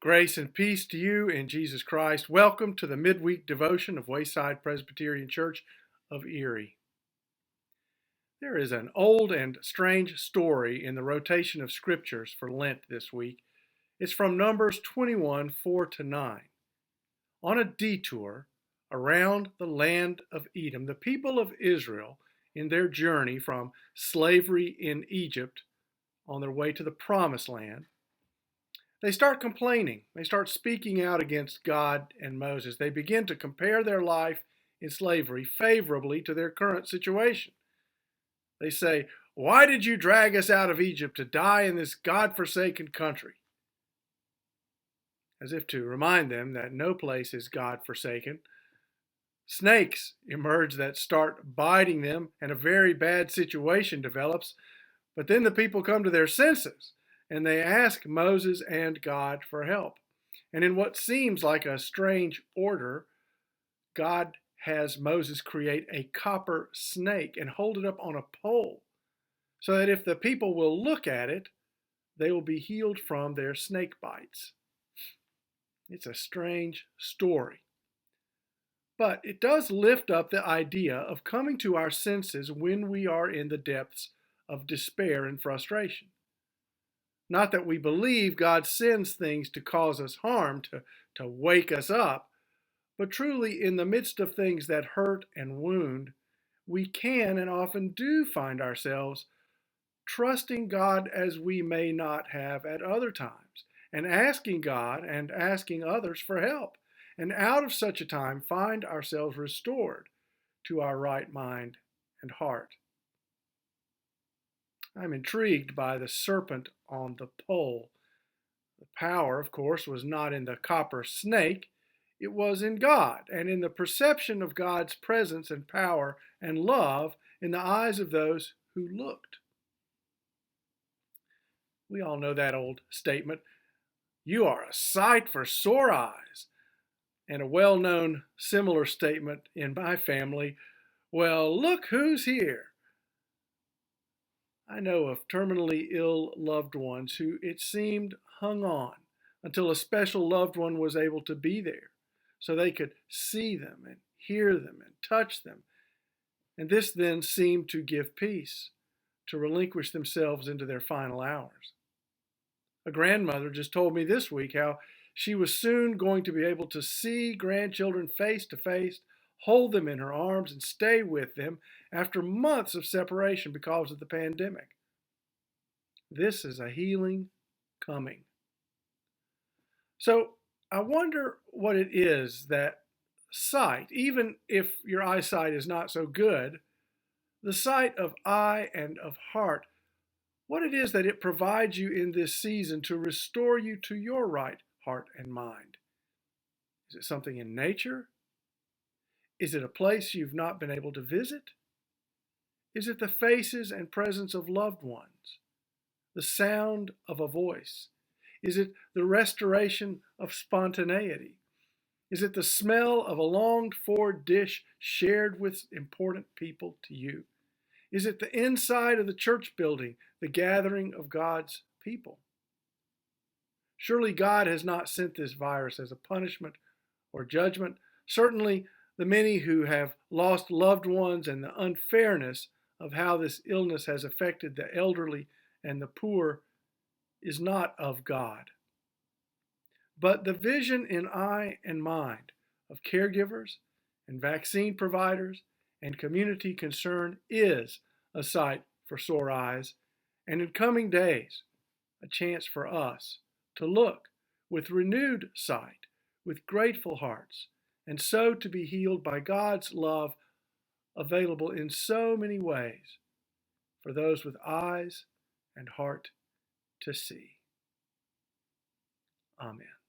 Grace and peace to you in Jesus Christ. Welcome to the midweek devotion of Wayside Presbyterian Church of Erie. There is an old and strange story in the rotation of scriptures for Lent this week. It's from Numbers 21, 4-9. On a detour around the land of Edom, the people of Israel, in their journey from slavery in Egypt on their way to the Promised Land, they start complaining. They start speaking out against God and Moses. They begin to compare their life in slavery favorably to their current situation. They say, "Why did you drag us out of Egypt to die in this God-forsaken country?" As if to remind them that no place is God-forsaken. Snakes emerge that start biting them, and a very bad situation develops. But then the people come to their senses, and they ask Moses and God for help. And in what seems like a strange order, God has Moses create a copper snake and hold it up on a pole so that if the people will look at it, they will be healed from their snake bites. It's a strange story. But it does lift up the idea of coming to our senses when we are in the depths of despair and frustration. Not that we believe God sends things to cause us harm, to wake us up, but truly in the midst of things that hurt and wound, we can and often do find ourselves trusting God as we may not have at other times, and asking God and asking others for help, and out of such a time find ourselves restored to our right mind and heart. I'm intrigued by the serpent on the pole. The power, of course, was not in the copper snake. It was in God and in the perception of God's presence and power and love in the eyes of those who looked. We all know that old statement, "You are a sight for sore eyes." And a well-known similar statement in my family, "Well, look who's here." I know of terminally ill loved ones who, it seemed, hung on until a special loved one was able to be there so they could see them and hear them and touch them. And this then seemed to give peace, to relinquish themselves into their final hours. A grandmother just told me this week how she was soon going to be able to see grandchildren face to face, hold them in her arms, and stay with them after months of separation because of the pandemic. This is a healing coming. So I wonder what it is that sight, even if your eyesight is not so good, the sight of eye and of heart, what it is that it provides you in this season to restore you to your right heart and mind. Is it something in nature? Is it a place you've not been able to visit? Is it the faces and presence of loved ones? The sound of a voice? Is it the restoration of spontaneity? Is it the smell of a longed-for dish shared with important people to you? Is it the inside of the church building, the gathering of God's people? Surely God has not sent this virus as a punishment or judgment. Certainly the many who have lost loved ones and the unfairness of how this illness has affected the elderly and the poor is not of God. But the vision in eye and mind of caregivers and vaccine providers and community concern is a sight for sore eyes, and in coming days, a chance for us to look with renewed sight, with grateful hearts, and so to be healed by God's love available in so many ways for those with eyes and heart to see. Amen.